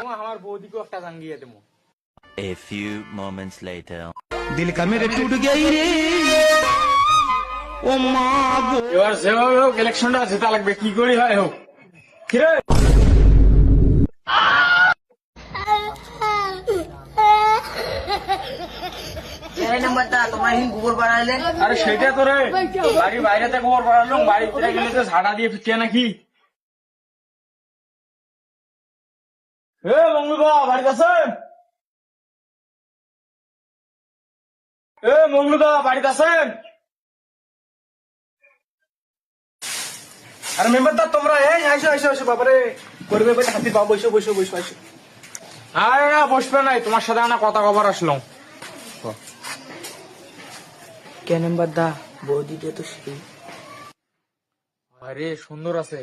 আমার বৌদিকে একটা জাঙ্গিয়ে দেবো। A few moments later. दिल का मेरे टूट गई रे ও মা গো। এবার যেভাবে হোক ইলেকশনটা জেতা লাগবে, কি করি হয় হোক। কিরে আরে সেটা তো রে, বাড়ির বাইরেতে গোবর বাড়ালো, বাড়িতে গেলে তো ঝাড়া দিয়ে ফিটিয়ে নাকি। এ মঙ্গলদা বাড়িতে আছেন? এ মঙ্গলদা বাড়িতে আছেন? আরে মেম্বার দা তোমরা এই আইসো আইসো আইসো বাবারে করবে বলে হাতি পাও, বসো বসো বসো আইসো। আরে না বসবে নাই, তোমার সাথে না কথা খবর আসলাম। কেন মেম্বার দা বৌদিটা তো সেই আরে সুন্দর আছে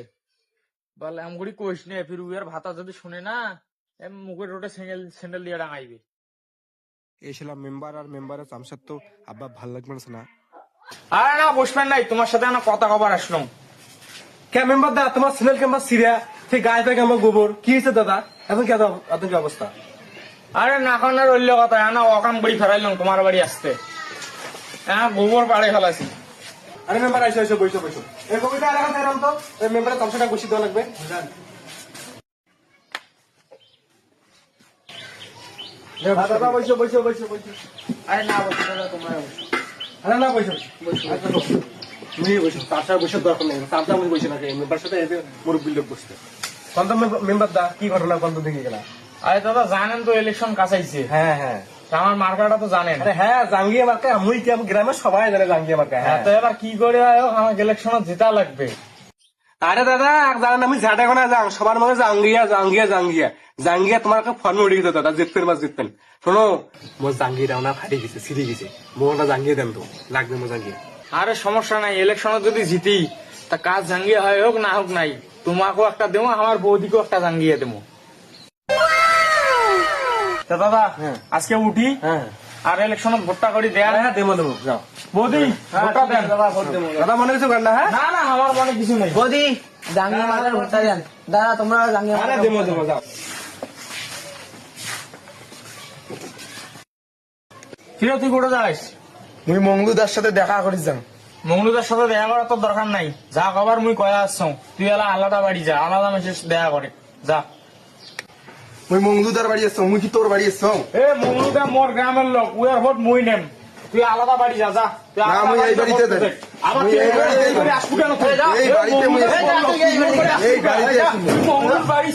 বলে আমগুড়ি কইস নে, ফির উয়ার ভাতা যদি শুনে না মুখের রোডে স্যান্ডেল দিয়ে ডাঙাইবে। এসলাম মেম্বার আর মেম্বারের চামচার তো আব্বা ভাল লাগবে না। আরে না বসবেন নাই, তোমার সাথে না কথা খবর আসলাম। কে মেম্বার দা তোমার স্মেল কেমন সিরিয়া সেই গায়ে থেকে আমার গোবর কি হয়েছে দাদা? এখন কি এখন কি অবস্থা? আরে না এখন আর রইল কথা, না অকাম বড়ি ফেরাইলাম তোমার বাড়ি আসতে, হ্যাঁ গোবর পাড়ে ফেলাছি। আরে মেম্বার আইসো আইসো বসো বসো। এই কবিতা আর এখন তেরাম তো এই মেম্বারের চামচাটা বসিয়ে দেওয়া লাগবে। দাদা বসো বসো বসো বসো। আরে না বলছি দাদা তোমার অবশ্য আরে না বসো বসো তুমি বসো, তার সাথে বসে দরকার নেই, তার সাথে আমি বসে নাকি মেম্বার সাথে এসে মুরব্বী লোক বসতে। কন্ত মেম্বার দা কি ঘটনা কন্ত দেখে গেলা? আরে দাদা জানেন তো ইলেকশন কাছাইছে, হ্যাঁ হ্যাঁ তা আমার মার্কাটা তো জানেন। আরে হ্যাঁ জাঙ্গিয়া মার্কা মুই কি গ্রামের সবাই জানে জাঙ্গিয়া মার্কা। হ্যাঁ তো এবার কি করে হয় হোক, আমার ইলেকশন জেতা লাগবে। আরে দাদা জানেন আমি ঝাঁটা কোনা যাং সবার মধ্যে জাঙ্গিয়া জাঙ্গিয়া জাঙ্গিয়া জাঙ্গিয়া তোমার ফর্ম উঠে গেছে দাদা, জিততেন মাস জিততেন। শোনো মোর জাঙ্গিয়া না ফাটি গেছে ছিঁড়ে গেছে, মোটা জাঙ্গিয়া দেন তো লাগবে মোর জাঙ্গিয়া। আরে সমস্যা নাই, ইলেকশনে যদি জিতি তা কাজ জাঙ্গিয়ে হয় হোক না হোক নাই, তোমাকেও একটা দেবো, আমার বৌদিকেও একটা জাঙ্গিয়ে দেবো। তা দাদা আজকে উঠি হ্যাঁ আর ইলেকশনত ভোটটা করি দেয়া। হ্যাঁ দেবো দেবো যাও। বৌদি ভোটটা দেন। দাদা মনে কিছু করেন না? হ্যাঁ না না আমার মনে কিছু নেই। বৌদি জাঙ্গিয়া মাথার ভোটটা দেন দাদা, তোমরা জাঙ্গিয়া আরে দেবো দেবো যাও। কিরে তুই কোথায় যাস? মুই মঙ্গলুদার সাথে দেখা করি যাং। মঙ্গলুদার সাথে দেখা করার তো দরকার নাই, যা খবর মুই কয়া আসছ, তুই এলা আলাদা বাড়ি যা, আলাদা মেসেজ দেখা করে যা। মুই মঙ্গলুদার বাড়ি এসছো, মুই কি তোর বাড়ি এসছো? এ মঙ্গলুদা মোর গ্রামের লোক, উয়ার ভোট মুই নেম, তুই আলাদা বাড়ি যা যা। তুই না, আলাদা মুই এই বাড়িতে ভোট দে। যাই। আবার মুই তুই এই বাড়িতেই এই বাড়ি আসবি কেন তুই? এই বাড়িতে মুই এই মঙ্গলুর বাড়ি। এই বাড়িতে তুই মঙ্গলুর বাড়ি